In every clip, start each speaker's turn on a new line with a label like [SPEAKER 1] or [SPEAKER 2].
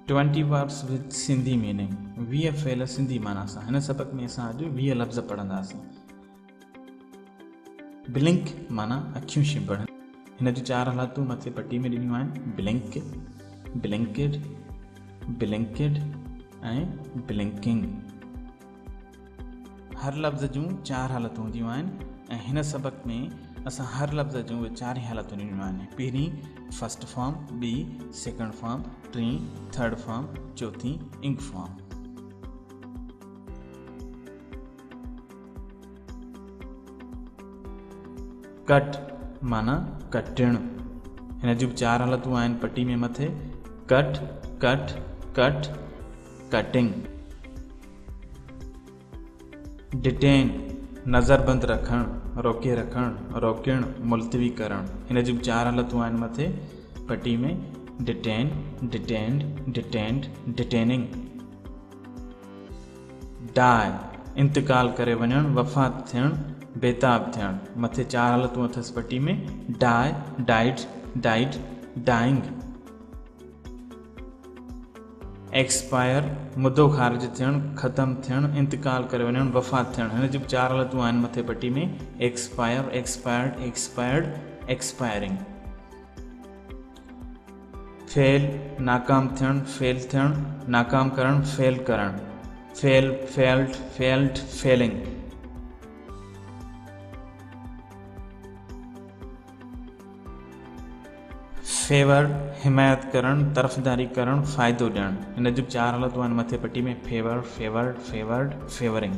[SPEAKER 1] 20 verbs with Sindhi meaning. 20 fail Sindhi माना सां हिन सबक में असां अॼु 20 लफ़्ज़ पढ़ंदासीं। ब्लिंक माना अखियूं छिंभण। हिन जूं 4 हालतूं मथे पटी में ॾिनियूं आहिनि। ब्लिंक, ब्लिंकिड, ब्लिंकिड ऐं ब्लिंकिंग। हर लफ़्ज़ जूं 4 हालतूं हूंदियूं आहिनि ऐं हिन सबक में असां हर लफ़्ज़ जूं उहे 4 हालतूं ॾिनियूं आहिनि। पहिरीं फर्स्ट फॉर्म, ॿी second form, T third form, चौथी इंक फॉर्म। कट माना कटण। हिन जूं 4 हालतूं आहिनि पटी में मथे। Cut, cut, cut, cutting. Detain नज़रबंद रखण, रोके रखण, रोकण, मुलतवी करण। हिन जूं 4 हालतूं आहिनि मथे पटी में। Detain, detained, detained, detaining. Die इंतकाल करे वञण, वफ़ात थियण, बेताब थियण। मथे 4 हालतूं अथसि पटी में। Die, died, died, dying. Expire मुदो ख़ारिज थियण, ख़त्म थियण, इंतकाल करे वञण, वफ़ात थियण। हिन जूं 4 हालतूं आहिनि मथे पटी में। Expire, expired, expired, expiring. Fail नाकाम थियण, फेल थियण, नाकाम करण, फेल करण। Fail, failed, failed, failing. Favour हिमायत करण, तरफ़दारी करण, फ़ाइदो ॾियण। हिन जूं 4 हालतूं आहिनि मथे पटी में। Favour, favoured, favoured, favouring.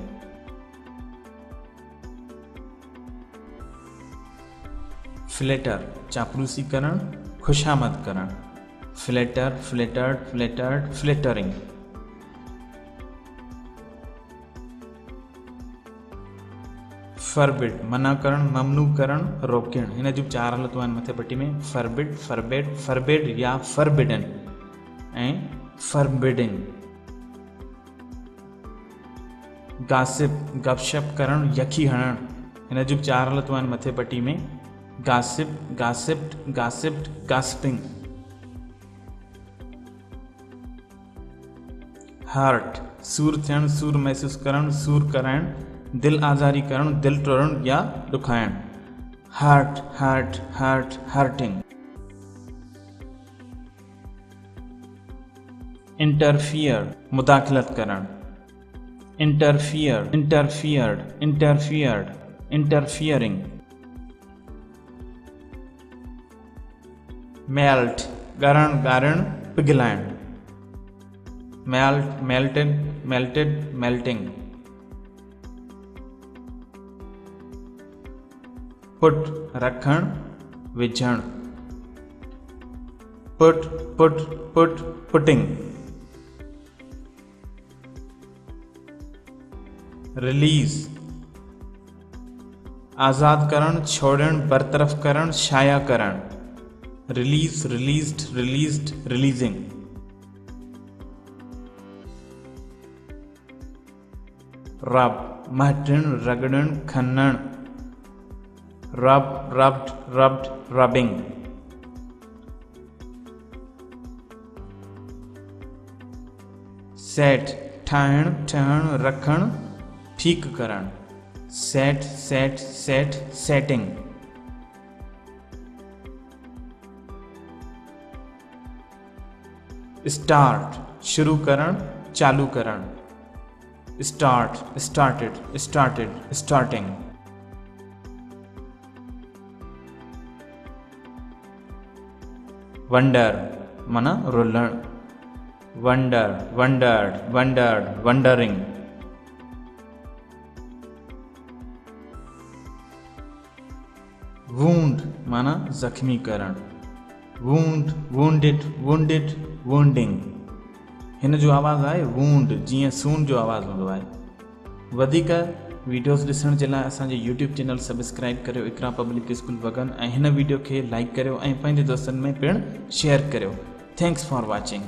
[SPEAKER 1] Flatter चापलूसी करण, खुशामद करण। फ्लेटर, फ्लेटर्ड, फ्लेटर्ड, फ्लेटरिंग। फरबिड मना करण, ममनू करण, रोकण। हिन जूं 4 हालतूं आहिनि मथे पटी में। फरबिड, फरबेड, फरबेड या फरबिडन ऐं फरबिडिंग। गासिप गपशप करण, यखी हणण। हिन जूं 4 हालतूं आहिनि मथे पटी में। गासिप, गासिप्ड, गासिप्ड, गासिपिंग। हर्ट सूर थियण, सूर महसूस करण, सूर कराइण, दिल आज़ारी करण, दिल टोड़ण या ॾुखाइण। Hurt, hurt, hurt, hurting. Interfere मुदाखलत करण। Interfere, interfered, interfered, interfering. Melt ॻरण, ॻारण, पिघलाइण। Melt, melted, melted, melting. Put रखण, विझण। Put, put, put, putting. Release आज़ाद करण, छोड़ण, बरतरफ करण, शाया करण। Release, released, released, releasing. Rub महटण, रगड़ण, खनण। रब, रब्ड, रब्ड, रबिंग। सेट ठाहिण, ठहण, रखण, ठीक करण। Set, set, set, setting. Start शुरू करण, चालू करण। Start, started, started, starting. Wonder माना रुलण। Wonder, wondered, wondered, wondering. Wound माना जख्मी करण। वूंड, वूंडिड, वूंडिड, वूंडिंग। हिन जो आवाज़ आहे वूंड, जीअं सूंड जो आवाज़ हूंदो आहे। वधीक वीडियोस ॾिसण जे लाइ असांजे यूट्यूब चैनल सब्सक्राइब करियो, इकरा पब्लिक स्कूल वगन, ऐं हिन वीडियो खे लाइक करियो ऐं पंहिंजे दोस्तनि में पिणु शेयर करियो। Thanks for watching.